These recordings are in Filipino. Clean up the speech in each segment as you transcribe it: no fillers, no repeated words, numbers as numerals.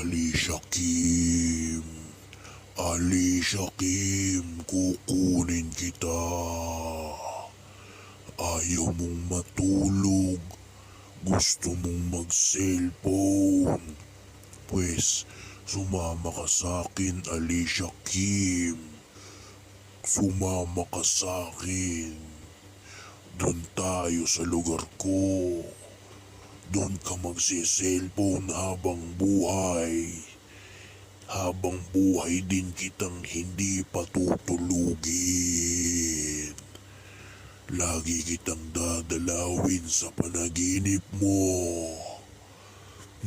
Alicia Kim, Alicia Kim, kukunin kita. Ayaw mong matulog, gusto mong mag-cellphone. Pues, sumama ka sa akin, Alicia Kim. Sumama ka sa akin. Doon tayo sa lugar ko. Doon ka magsi-cellphone habang buhay. Habang buhay din kitang hindi patutulugin. Lagi kitang dadalawin sa panaginip mo.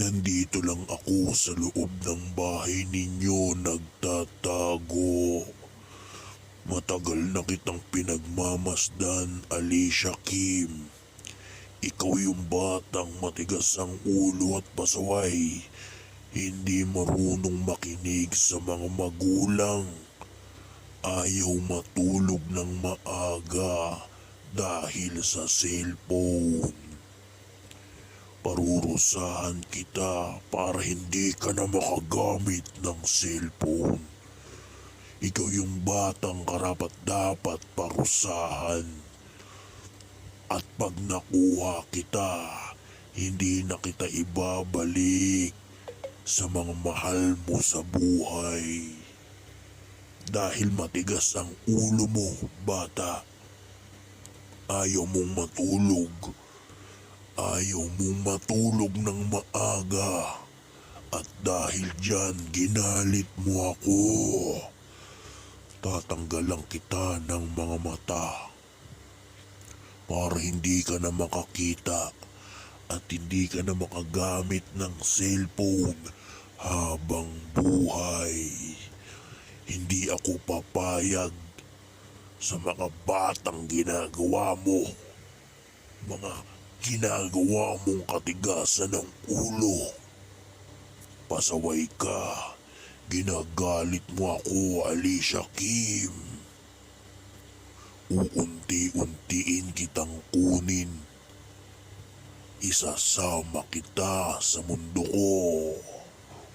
Nandito lang ako sa loob ng bahay ninyo nagtatago. Matagal na kitang pinagmamasdan, Alicia Kim. Ikaw yung batang matigas ang ulo at pasaway. Hindi marunong makinig sa mga magulang. Ayaw matulog ng maaga dahil sa cellphone. Parurusahan kita para hindi ka na makagamit ng cellphone. Ikaw yung batang karapat-dapat parusahan. At pag nakuha kita, hindi na kita ibabalik sa mga mahal mo sa buhay. Dahil matigas ang ulo mo, bata. Ayaw mong matulog. Ayaw mong matulog ng maaga. At dahil dyan, ginalit mo ako. Tatanggalan kita ng mga mata para hindi ka na makakita at hindi ka na makagamit ng cellphone habang buhay. Hindi ako papayag sa mga batang ginagawa mo. Mga ginagawa mong katigasan ng ulo. Pasaway ka. Ginagalit mo ako, Alicia Kim. Uunti-untiin kitang kunin. Isasama kita sa mundo ko.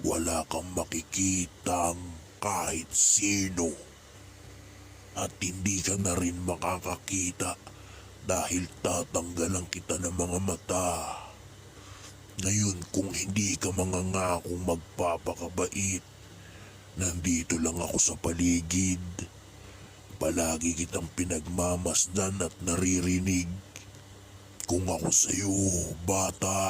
Wala kang makikitang kahit sino. At hindi ka na rin makakakita dahil tatanggalan kita ng mga mata. Ngayon kung hindi ka mangangakong magpapakabait, nandito lang ako sa paligid. Palagi kitang pinagmamasdan at naririnig. Kung ako sa'yo, bata,